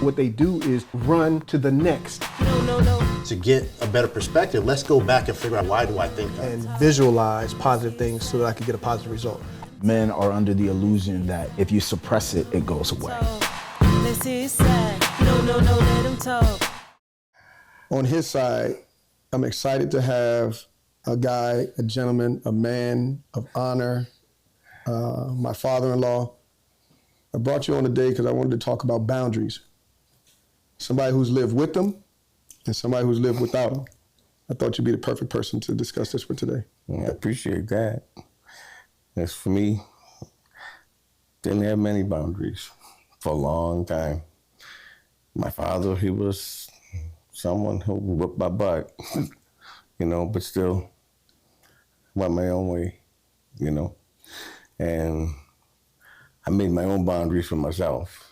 what they do is run to the next. To get a better perspective, let's go back and figure out, why do I think that? And visualize positive things so that I can get a positive result. Men are under the illusion that if you suppress it, it goes away. On his side, I'm excited to have a guy, a gentleman, a man of honor, my father-in-law. I brought you on today because I wanted to talk about boundaries. Somebody who's lived with them and somebody who's lived without them. I thought you'd be the perfect person to discuss this with today. Yeah, I appreciate that. As for me, didn't have many boundaries for a long time. My father, he was someone who whipped my butt, you know, but still went my own way, you know. And I made my own boundaries for myself.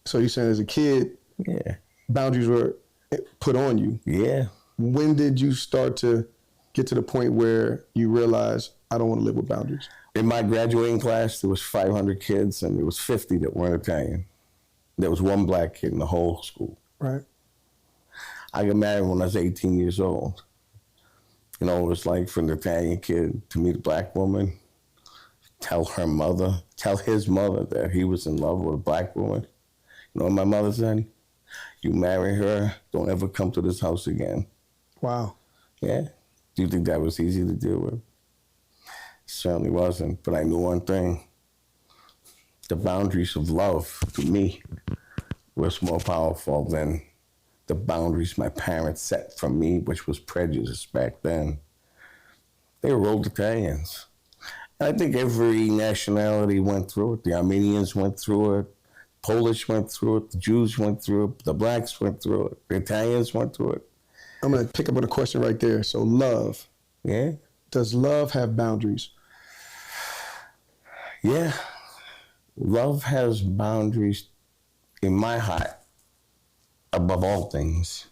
So you're saying as a kid, Yeah. boundaries were put on you. Yeah. When did you start to get to the point where you realized, I don't want to live with boundaries? In my graduating class, there was 500 kids, and there was 50 that weren't Italian. There was one black kid in the whole school. Right. I got married when I was 18 years old. You know, it was like for an Italian kid to meet a black woman, tell his mother that he was in love with a black woman. You know what my mother said? You marry her, don't ever come to this house again. Wow. Yeah. Do you think that was easy to deal with? Certainly wasn't, but I knew one thing. The boundaries of love, to me, was more powerful than the boundaries my parents set for me, which was prejudice back then. They were old Italians. And I think every nationality went through it. The Armenians went through it. Polish went through it. The Jews went through it. The blacks went through it. The Italians went through it. I'm going to pick up on a question right there. So love. Yeah? Does love have boundaries? Yeah. Love has boundaries in my heart above all things,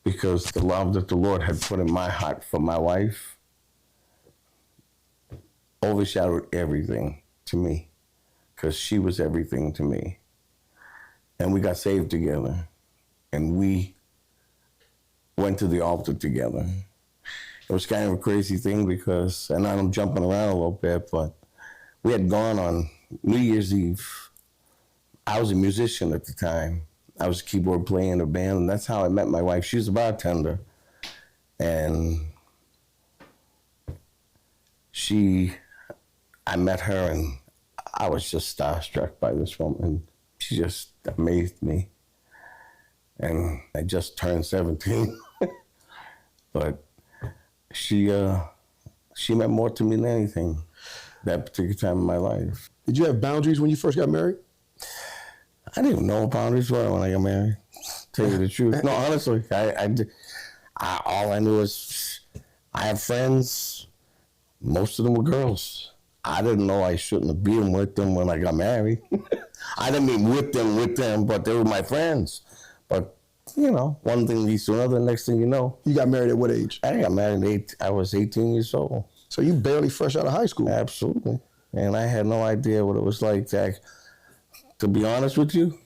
because the love that the Lord had put in my heart for my wife overshadowed everything to me, because she was everything to me. And we got saved together, and we went to the altar together. It was kind of a crazy thing because, and I'm jumping around a little bit, but we had gone on New Year's Eve. I was a musician at the time. I was a keyboard player in a band, and that's how I met my wife. She was a bartender. And I met her, and I was just starstruck by this woman. She just amazed me. And I just turned 17. But she meant more to me than anything that particular time in my life. Did you have boundaries when you first got married? I didn't even know what boundaries were when I got married, to tell you the truth. No, honestly, all I knew was I have friends. Most of them were girls. I didn't know I shouldn't have been with them when I got married. I didn't mean with them, but they were my friends. But, you know, one thing leads to another, next thing you know. You got married at what age? I got married I was 18 years old. So you barely fresh out of high school. Absolutely. And I had no idea what it was like to be honest with you,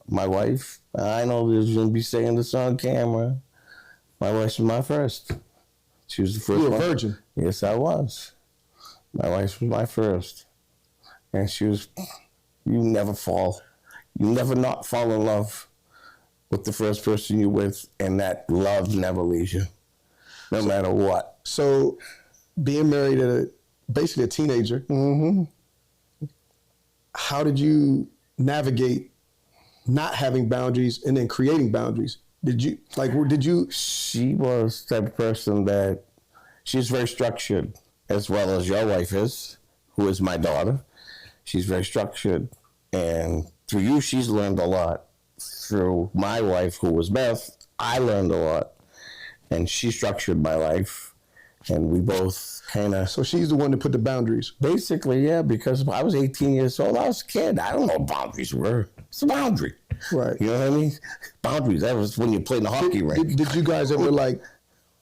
my wife, I know there's going to be saying this on camera, my wife was my first. She was the first one. You were a virgin? Yes, I was. My wife was my first. And she was, you never not fall in love with the first person you're with, and that love never leaves you, no matter what. So being married at basically a teenager, how did you navigate not having boundaries and then creating boundaries? She was the type of person that she's very structured, as well as your wife is, who is my daughter. She's very structured. And through you, she's learned a lot. Through my wife, who was Beth, I learned a lot. And she structured my life. And we both kind of... So she's the one that put the boundaries? Basically, yeah, because I was 18 years old. I was a kid. I don't know what boundaries were. It's a boundary. Right. You know what I mean? Boundaries. That was when you played in the hockey rink. Did you guys ever, like,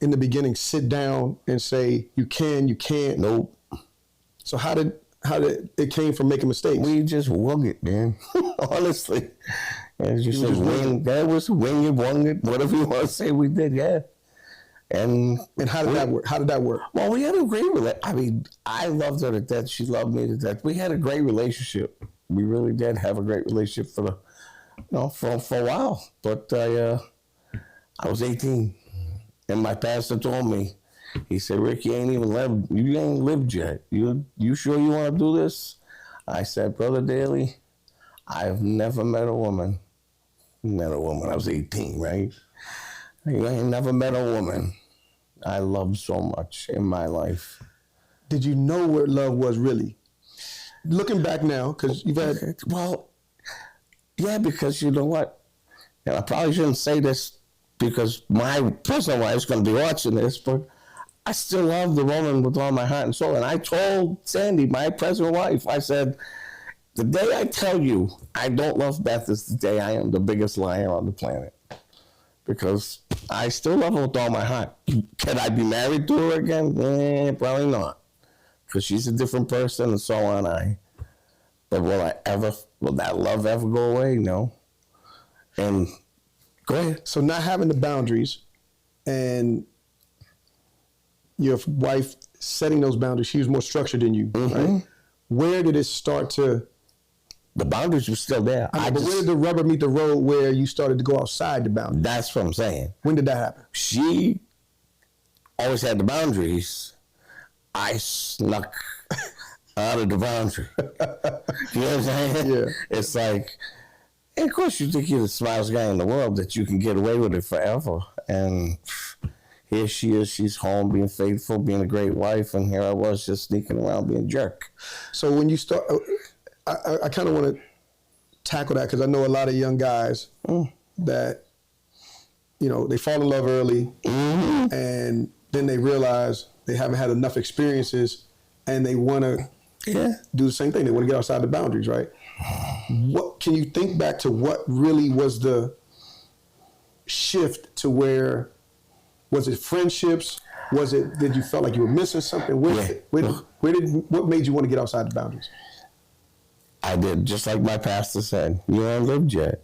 in the beginning, sit down and say, you can, you can't? Nope. So how did it came from making mistakes? We just wung it, man. Honestly. As you You were said, just winging. that was winging, whatever you want to say, we did, yeah. And how did that work? How did that work? Well, we had a great relationship. I mean, I loved her to death. She loved me to death. We had a great relationship. We really did have a great relationship for a while. But I was 18, and my pastor told me, he said, "Rick, you ain't lived yet. You sure you want to do this?" I said, "Brother Daly, I've never met a woman. I was 18, right? I ain't never met a woman I loved so much in my life." Did you know what love was really? Looking back now, because you've had... Well, yeah, because you know what? And I probably shouldn't say this because my personal wife is going to be watching this, but I still love the woman with all my heart and soul. And I told Sandy, my present wife, I said, the day I tell you I don't love Beth is the day I am the biggest liar on the planet. Because I still love her with all my heart. Can I be married to her again? Probably not. Because she's a different person and so am I. But will that love ever go away? No. And go ahead. So not having the boundaries and your wife setting those boundaries, she was more structured than you, right? Where did it start to... The boundaries were still there. but where did the rubber meet the road where you started to go outside the boundaries? That's what I'm saying. When did that happen? She always had the boundaries. I snuck out of the boundary. You know what I'm saying? Yeah. It's like, and of course you think you're the smartest guy in the world, that you can get away with it forever. And here she is, she's home being faithful, being a great wife, and here I was just sneaking around being a jerk. So when you start... I kind of want to tackle that because I know a lot of young guys that, they fall in love early and then they realize they haven't had enough experiences and they want to do the same thing. They want to get outside the boundaries, right? What can you think back to what really was the shift to where, was it friendships? Did you feel like you were missing something? What made you want to get outside the boundaries? I did, just like my pastor said, you haven't lived yet.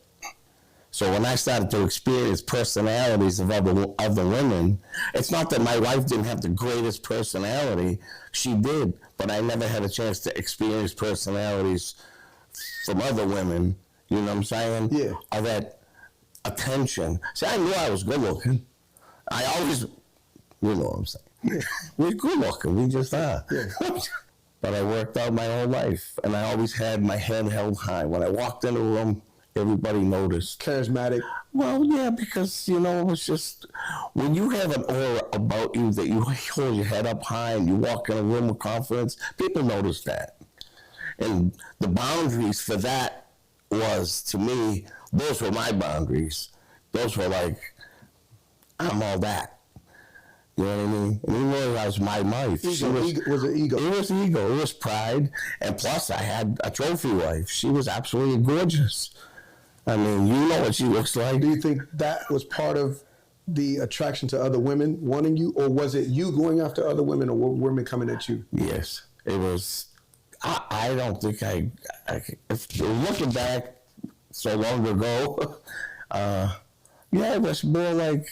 So when I started to experience personalities of other women, it's not that my wife didn't have the greatest personality. She did, but I never had a chance to experience personalities from other women. You know what I'm saying? Yeah. Or that attention. See, I knew I was good looking. I always, you know what I'm saying? We're good looking, we just are. Yeah. But I worked out my whole life, and I always had my head held high. When I walked in a room, everybody noticed. Charismatic. Well, yeah, because, it's just, when you have an aura about you that you hold your head up high and you walk in a room with confidence, people notice that. And the boundaries for that was, to me, those were my boundaries. Those were like, I'm all that. You know what I mean? And even though that was my wife. Was it ego? It was ego. It was pride. And plus, I had a trophy wife. She was absolutely gorgeous. I mean, you know what she looks like. Do you think that was part of the attraction to other women wanting you? Or was it you going after other women or women coming at you? Yes. It was. I don't think if looking back so long ago, it was more like,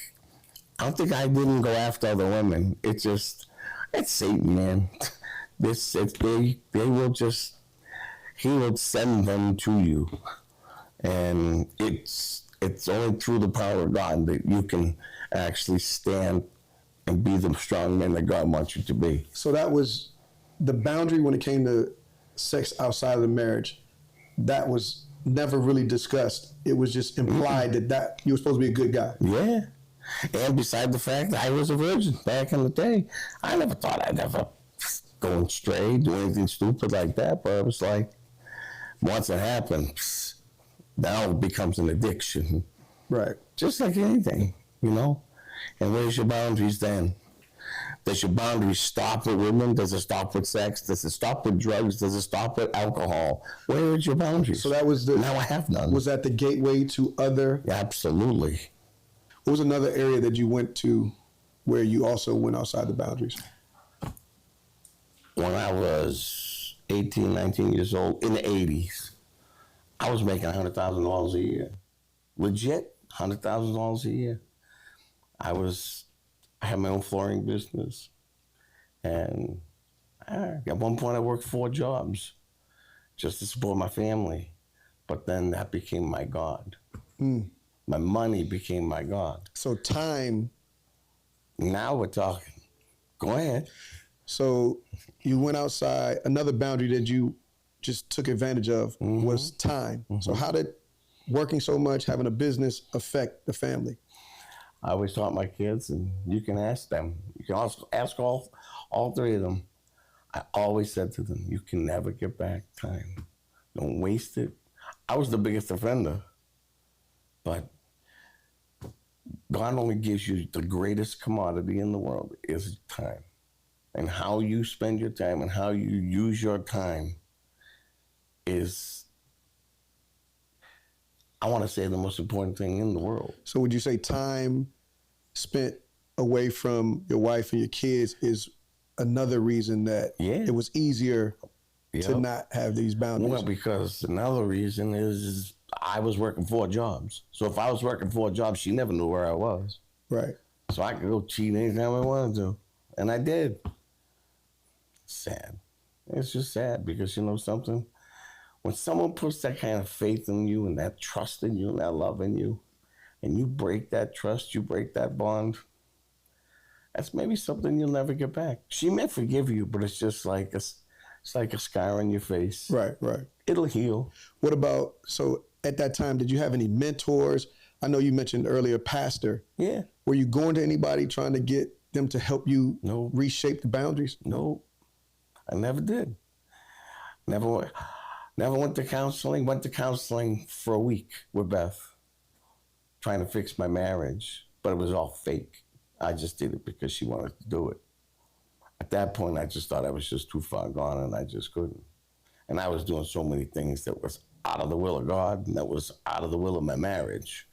I don't think I didn't go after other women. It's Satan, man. They will just, he will send them to you. And it's only through the power of God that you can actually stand and be the strong man that God wants you to be. So that was the boundary when it came to sex outside of the marriage. That was never really discussed. It was just implied that you were supposed to be a good guy. Yeah. And beside the fact that I was a virgin back in the day, I never thought I'd ever go astray, do anything stupid like that. But it was like, once it happened, now it becomes an addiction. Right. Just like anything, And where's your boundaries then? Does your boundaries stop with women? Does it stop with sex? Does it stop with drugs? Does it stop with alcohol? Where is your boundaries? So that was now I have none. Was that the gateway to other? Absolutely. What was another area that you went to where you also went outside the boundaries? When I was 18, 19 years old, in the 80s, I was making $100,000 a year. legit, $100,000 a year. I had my own flooring business. And at one point I worked 4 jobs just to support my family. But then that became my God. My money became my God. So time. Now we're talking. Go ahead. So you went outside. Another boundary that you just took advantage of was time. So how did working so much, having a business, affect the family? I always taught my kids, and you can ask them. You can also ask all 3 of them. I always said to them, you can never get back time. Don't waste it. I was the biggest offender, but God only gives you the greatest commodity in the world is time. And how you spend your time and how you use your time is, I want to say, the most important thing in the world. So would you say time spent away from your wife and your kids is another reason that it was easier to not have these boundaries? Well, because another reason is I was working 4 jobs. So if I was working 4 jobs, she never knew where I was. Right. So I could go cheat anytime I wanted to. And I did. Sad. It's just sad because, you know something? When someone puts that kind of faith in you and that trust in you and that love in you, and you break that trust, you break that bond, that's maybe something you'll never get back. She may forgive you, but it's just like it's like a scar on your face. Right, right. It'll heal. What about, so at that time, did you have any mentors? I know you mentioned earlier pastor. Yeah. Were you going to anybody trying to get them to help you reshape the boundaries? No, I never did. Never went to counseling. Went to counseling for a week with Beth, trying to fix my marriage, but it was all fake. I just did it because she wanted to do it. At that point, I just thought I was just too far gone, and I just couldn't. And I was doing so many things that was out of the will of God, and that was out of the will of my marriage.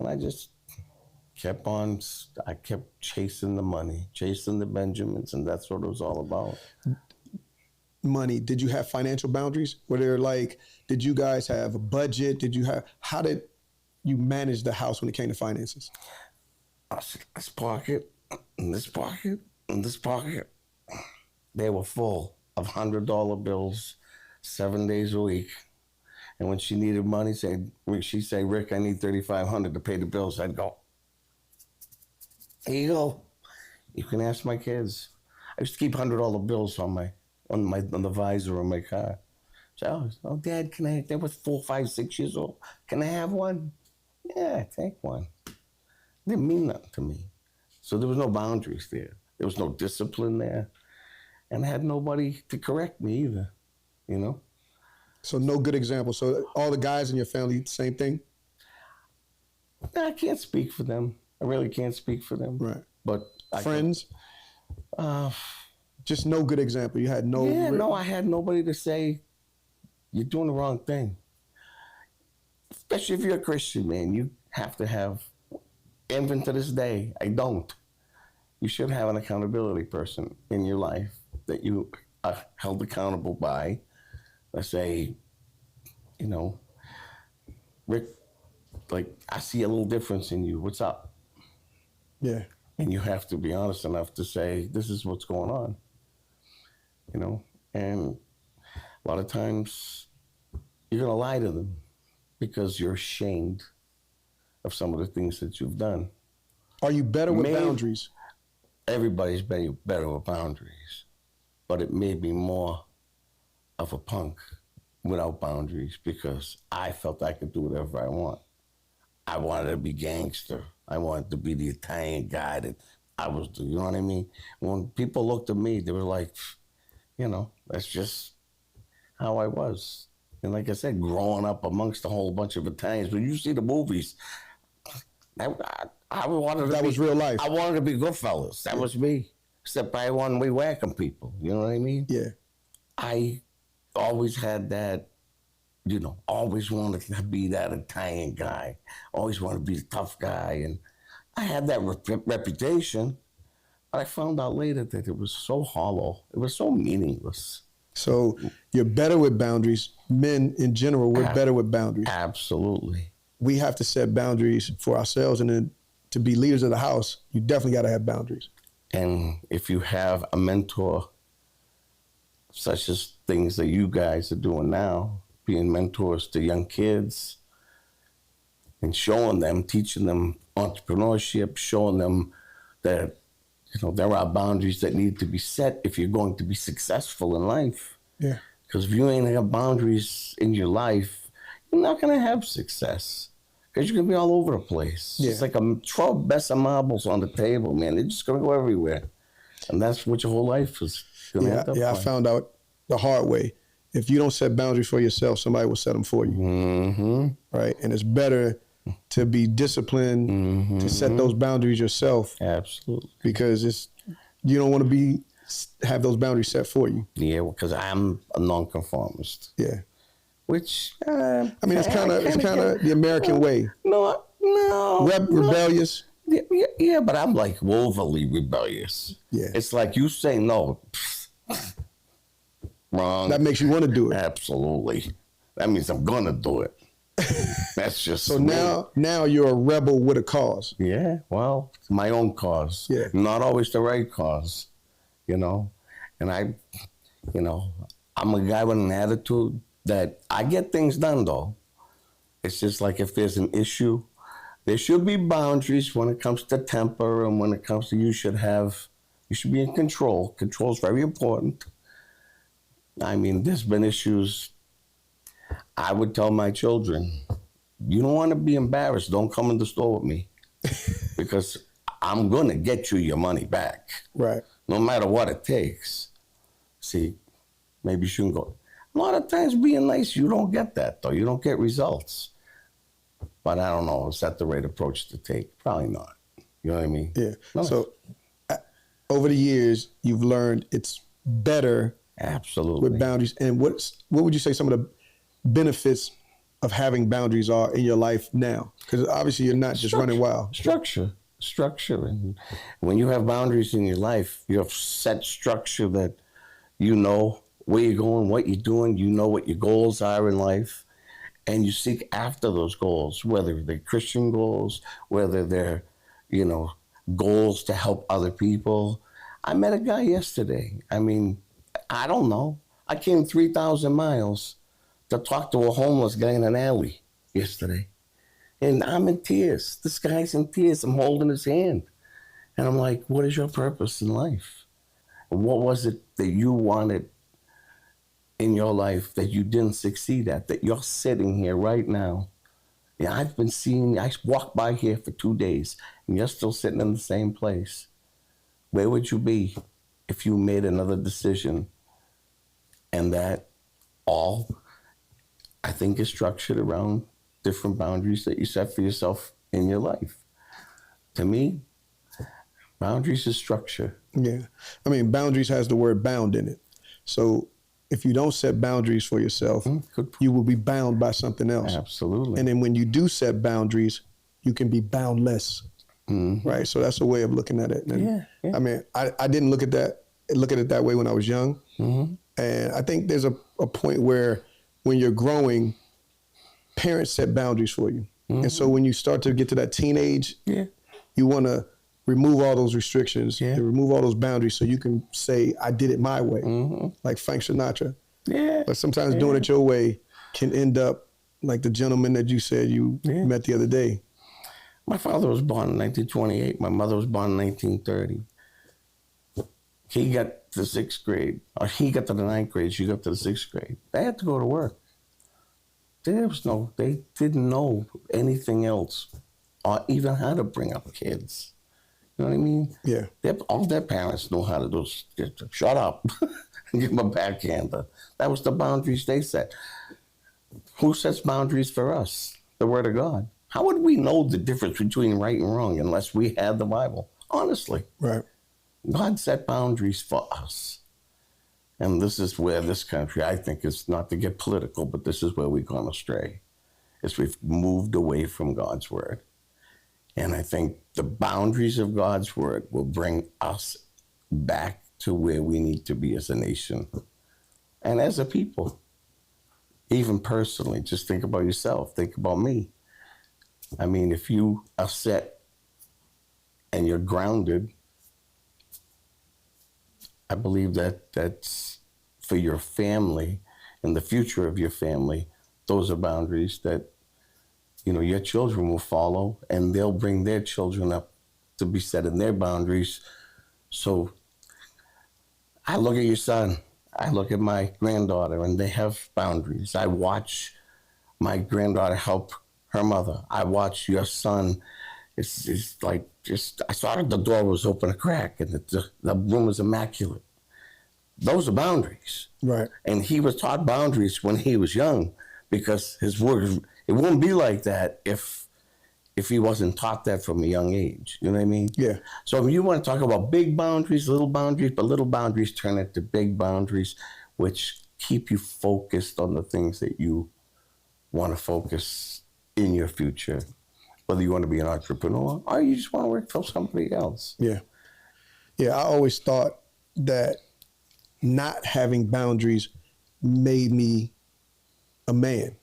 And I just kept on, I kept chasing the money, chasing the Benjamins, and that's what it was all about. Money. Did you have financial boundaries? Were there like, did you guys have a budget? How did you manage the house when it came to finances? This pocket, and this pocket, and this pocket, they were full of $100 bills 7 days a week. And when she needed money, she'd say, Rick, I need $3,500 to pay the bills. I'd go, here you go. You can ask my kids. I used to keep $100 bills on the visor of my car. So, oh, Dad, they were 4, 5, 6 years old. Can I have one? Yeah, take one. It didn't mean nothing to me. So there was no boundaries there. There was no discipline there. And I had nobody to correct me either, you know? So no good example. So all the guys in your family, same thing? I can't speak for them. I really can't speak for them. Right. But friends? Just no good example. You had no... Yeah, no, I had nobody to say, you're doing the wrong thing. Especially if you're a Christian, man. You have to have, even to this day, I don't. You should have an accountability person in your life that you are held accountable by. Let's say, you know, Rick, like, I see a little difference in you. What's up? Yeah. And you have to be honest enough to say, this is what's going on. You know? And a lot of times, you're going to lie to them because you're ashamed of some of the things that you've done. Are you better with boundaries? Everybody's better with boundaries. But it made me more of a punk without boundaries because I felt I could do whatever I want. I wanted to be gangster. I wanted to be the Italian guy that I was, you know what I mean? When people looked at me, they were like, you know, that's just how I was. And like I said, growing up amongst a whole bunch of Italians, when you see the movies, I wanted to that was real life. I wanted to be Goodfellas. That was me. Except I wanted to be whacking people. You know what I mean? Yeah. I always had that, you know, always wanted to be that Italian guy. Always wanted to be the tough guy. And I had that reputation. But I found out later that it was so hollow. It was so meaningless. So you're better with boundaries. Men in general, we're better with boundaries. Absolutely. we have to set boundaries for ourselves, and then to be leaders of the house, you definitely got to have boundaries. And if you have a mentor, such as things that you guys are doing now, being mentors to young kids and showing them, teaching them entrepreneurship, showing them that, there are boundaries that need to be set if you're going to be successful in life. Yeah. Because if you ain't have boundaries in your life, you're not going to have success. Because you're going to be all over the place. Yeah. It's like 12 best of marbles on the table, man. They're just going to go everywhere. And that's what your whole life is going to end up I like. found out the hard way. If you don't set boundaries for yourself, somebody will set them for you. Mm-hmm. Right? And it's better to be disciplined, to set those boundaries yourself. Absolutely. Because you don't want to have those boundaries set for you. Yeah, because I'm a nonconformist. Yeah. Which, it's kind of the American way. No. Rebellious. Yeah, but I'm like woefully rebellious. Yeah. It's like you say no. Wrong. That makes you want to do it. Absolutely. That means I'm going to do it. That's just So me. now you're a rebel with a cause. Yeah, well, it's my own cause. Yeah. Not always the right cause, And I'm a guy with an attitude that I get things done, though. It's just like if there's an issue, there should be boundaries when it comes to temper and when it comes to you should be in control. Control is very important. There's been issues. I would tell my children, you don't want to be embarrassed, don't come in the store with me because I'm going to get you your money back. Right. No matter what it takes. See, maybe you shouldn't go. A lot of times being nice, you don't get that, though. You don't get results. But I don't know. Is that the right approach to take? Probably not. You know what I mean? Yeah. No. So over the years, you've learned it's better Absolutely. with boundaries. And what would you say some of the benefits of having boundaries are in your life now? Because obviously you're not just running wild. Structure. And when you have boundaries in your life, you have set structure that you know where you're going, what you're doing, you know what your goals are in life, and you seek after those goals, whether they're Christian goals, whether they're, goals to help other people. I met a guy yesterday. I don't know. I came 3,000 miles to talk to a homeless guy in an alley yesterday. And I'm in tears. This guy's in tears. I'm holding his hand. And I'm like, what is your purpose in life? What was it that you wanted in your life that you didn't succeed at, that you're sitting here right now? Yeah, I walked by here for 2 days, and you're still sitting in the same place. Where would you be if you made another decision? And that all, I think, is structured around different boundaries that you set for yourself in your life. To me, boundaries is structure. Yeah. Boundaries has the word bound in it. So if you don't set boundaries for yourself, you will be bound by something else. Absolutely. And then when you do set boundaries, you can be boundless. Mm-hmm. Right. So that's a way of looking at it. And I didn't look at it that way when I was young. Mm-hmm. And I think there's a point where when you're growing, parents set boundaries for you. Mm-hmm. And so when you start to get to that teenage, you want to remove all those restrictions and remove all those boundaries so you can say, I did it my way, like Frank Sinatra. Yeah. But sometimes doing it your way can end up like the gentleman that you said you met the other day. My father was born in 1928. My mother was born in 1930. He got to 6th grade, or he got to the 9th grade, she got to the 6th grade. They had to go to work. They didn't know anything else or even how to bring up kids. You know what I mean? Yeah. All their parents know how to do is shut up and give them a backhander. That was the boundaries they set. Who sets boundaries for us? The Word of God. How would we know the difference between right and wrong unless we had the Bible? Honestly. Right. God set boundaries for us. And this is where this country, I think, is not to get political, but this is where we've gone astray. Is we've moved away from God's Word. And I think the boundaries of God's Word will bring us back to where we need to be as a nation and as a people. Even personally, just think about yourself. Think about me. I mean, if you are set and you're grounded, I believe that that's for your family and the future of your family. Those are boundaries that, you know, your children will follow, and they'll bring their children up to be set in their boundaries. So I look at your son, I look at my granddaughter, and they have boundaries. I watch my granddaughter help her mother. I watch your son. It's like just, I saw the door was open a crack, and the room was immaculate. Those are boundaries. Right. And he was taught boundaries when he was young, because his work, it wouldn't be like that if he wasn't taught that from a young age. You know what I mean? Yeah. So if you want to talk about big boundaries, but little boundaries turn into big boundaries, which keep you focused on the things that you want to focus in your future, whether you want to be an entrepreneur or you just want to work for somebody else. Yeah. Yeah, I always thought that not having boundaries made me a man,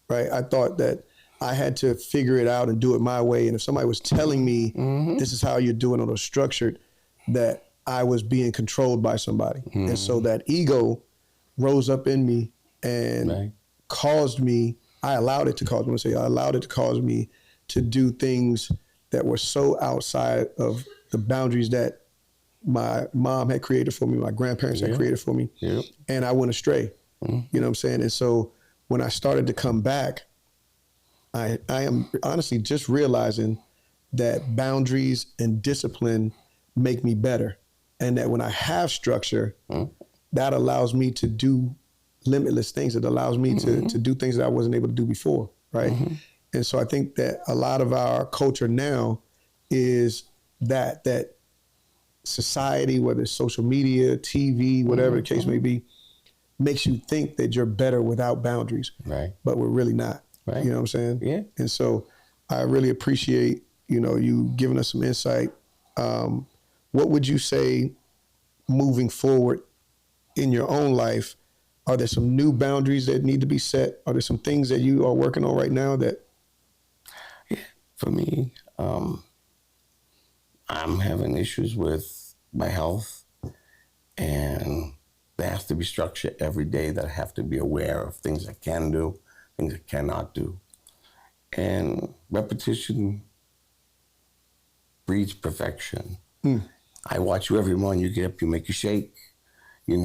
right? I thought that I had to figure it out and do it my way. And if somebody was telling me this is how you're doing it or structured, that I was being controlled by somebody. And so that ego rose up in me and caused me, I allowed it to cause me to do things that were so outside of the boundaries that my mom had created for me, my grandparents had created for me, and I went astray. You know what I'm saying? And so when I started to come back, I am honestly just realizing that boundaries and discipline make me better. And that when I have structure, that allows me to do limitless things. It allows me to do things that I wasn't able to do before, right? And so I think that a lot of our culture now is that society, whether it's social media, TV, whatever the case may be, makes you think that you're better without boundaries. Right. But we're really not. Right. You know what I'm saying? Yeah. And so I really appreciate, you giving us some insight. What would you say moving forward in your own life? Are there some new boundaries that need to be set? Are there some things that you are working on right now that? Yeah, for me, I'm having issues with my health, and there has to be structure every day that I have to be aware of things I can do, things I cannot do. And repetition breeds perfection. I watch you every morning, you get up, you make you shake, Yeah.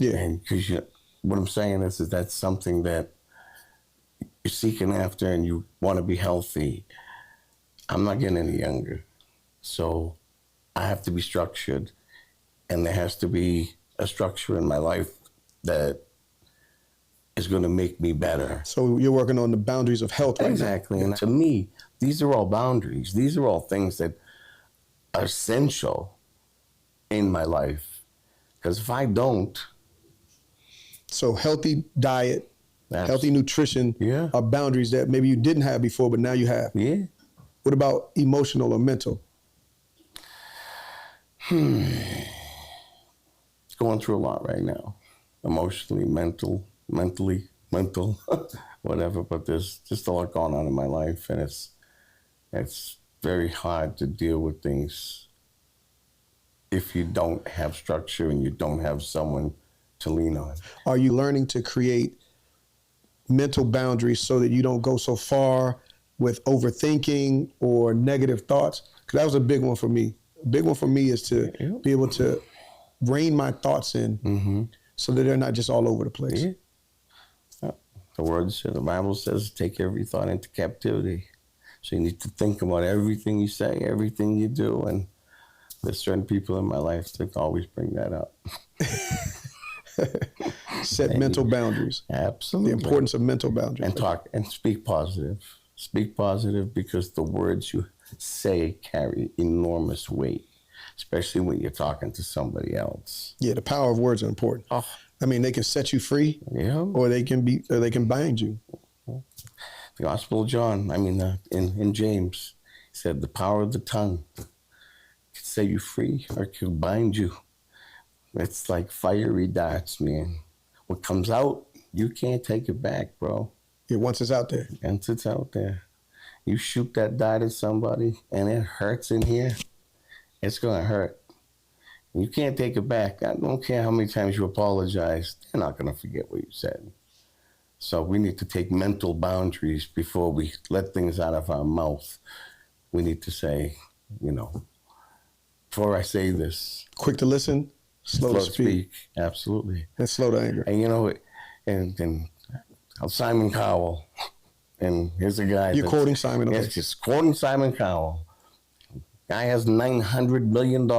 And because what I'm saying is that's something that you're seeking after and you want to be healthy. I'm not getting any younger. So I have to be structured, and there has to be a structure in my life that is going to make me better. So you're working on the boundaries of health right now. Exactly. And to me, these are all boundaries. These are all things that are essential in my life. Because if I don't... So healthy diet, healthy nutrition are boundaries that maybe you didn't have before, but now you have. Yeah. What about emotional or mental? Going through a lot right now. Emotionally, mentally, whatever. But there's just a lot going on in my life, and it's very hard to deal with things if you don't have structure and you don't have someone to lean on. Are you learning to create mental boundaries so that you don't go so far with overthinking or negative thoughts? Because that was a big one for me. A big one for me is to be able to rein my thoughts in so that they're not just all over the place. Yeah. The Bible says, take every thought into captivity. So you need to think about everything you say, everything you do. And there's certain people in my life that always bring that up. Set mental boundaries. Absolutely. The importance of mental boundaries. And talk and speak positive. Speak positive, because the words you say carry enormous weight, especially when you're talking to somebody else. Yeah, the power of words are important. Oh. I mean, they can set you free, or they can bind you. The Gospel of John, in James, he said the power of the tongue can set you free or can bind you. It's like fiery darts, man. What comes out, you can't take it back, bro. Yeah, once it's out there. Once it's out there. You shoot that dart at somebody and it hurts in here, it's going to hurt. You can't take it back. I don't care how many times you apologize. They're not going to forget what you said. So we need to take mental boundaries before we let things out of our mouth. We need to say, you know, before I say this. Quick to listen, slow to speak. Absolutely. And slow to anger. And you know, and Simon Cowell, and here's a guy. You're quoting Simon. Okay. Yes, just quoting Simon Cowell. Guy has $900 million.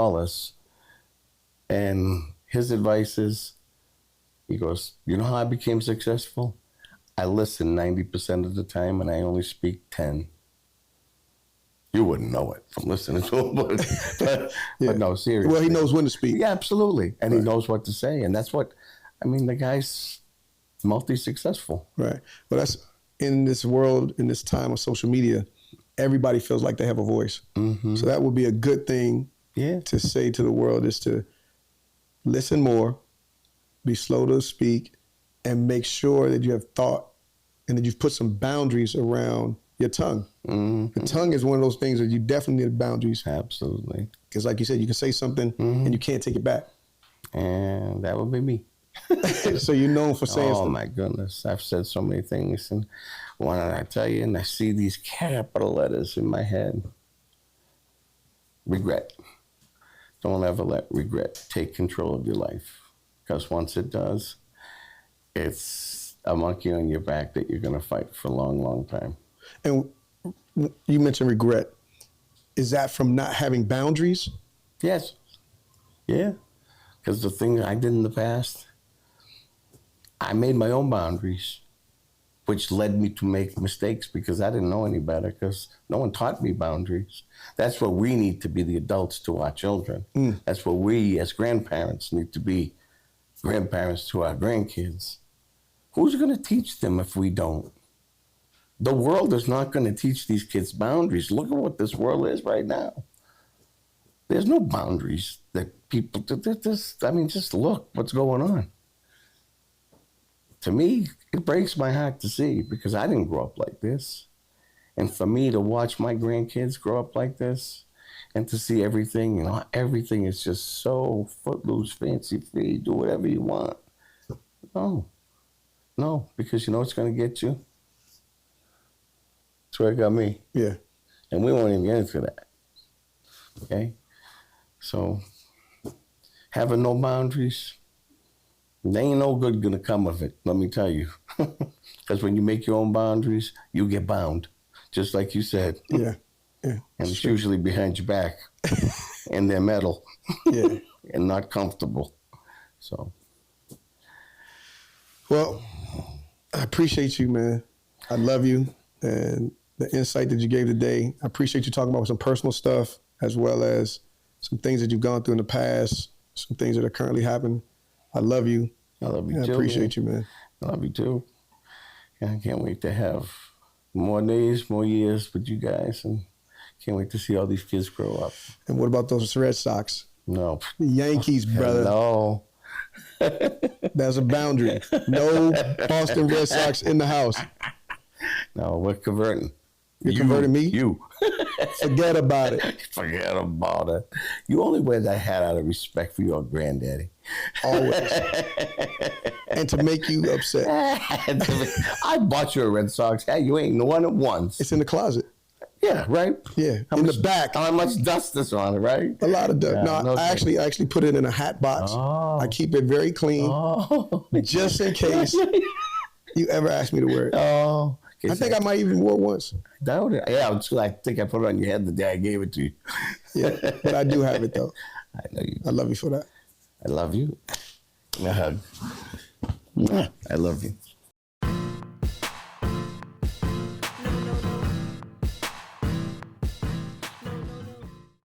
And his advice is, he goes, you know how I became successful? I listen 90% of the time and I only speak 10. You wouldn't know it from listening to him, but no, seriously. Well, he knows when to speak. Yeah, absolutely. And he knows what to say. And that's what, I mean, the guy's multi-successful. Right. Well, that's in this world, in this time of social media, everybody feels like they have a voice. Mm-hmm. So that would be a good thing to say to the world, is to listen more, be slow to speak, and make sure that you have thought and that you've put some boundaries around your tongue. Mm-hmm. The tongue is one of those things that you definitely need boundaries. Absolutely. Because like you said, you can say something and you can't take it back. And that would be me. So you're known for saying stuff. Oh my goodness, I've said so many things. And when I tell you, and I see these capital letters in my head, regret. Don't ever let regret take control of your life. Because once it does, it's a monkey on your back that you're going to fight for a long, long time. And you mentioned regret. Is that from not having boundaries? Yes. Yeah. Because the thing I did in the past, I made my own boundaries, which led me to make mistakes because I didn't know any better, because no one taught me boundaries. That's what we need to be, the adults to our children. That's what we as grandparents need to be, grandparents to our grandkids. Who's going to teach them if we don't? The world is not going to teach these kids boundaries. Look at what this world is right now. There's no boundaries that people, I mean, just look what's going on. To me, it breaks my heart to see, because I didn't grow up like this. And for me to watch my grandkids grow up like this and to see everything, you know, everything is just so footloose, fancy free, do whatever you want. No, because you know what's going to get you? That's where it got me. Yeah. And we won't even get into that. Okay? So, having no boundaries, there ain't no good gonna come of it, let me tell you. Because when you make your own boundaries, you get bound, just like you said. Yeah. And it's usually behind your back, and they're metal, and not comfortable. So. Well, I appreciate you, man. I love you, and the insight that you gave today. I appreciate you talking about some personal stuff, as well as some things that you've gone through in the past, some things that are currently happening. I love you. I love you too. I appreciate you, man. I love you too. And I can't wait to have more days, more years with you guys, and can't wait to see all these kids grow up. And what about those Red Sox? No. The Yankees, brother. No. That's a boundary. No Boston Red Sox in the house. No, we're converting. You're converting me? You. Forget about it. Forget about it. You only wear that hat out of respect for your granddaddy. Always. And to make you upset. I bought you a Red Sox hat. You ain't worn it once. It's in the closet. Yeah, right? Yeah, the back. How much dust is on it, right? A lot of dust. Yeah, no, I actually put it in a hat box. Oh. I keep it very clean, just in case you ever ask me to wear it. Oh. I think I might even wore it once. Yeah, I think I put it on your head the day I gave it to you. Yeah, but I do have it, though. I know you. I love you for that. I love you. A hug. I love you.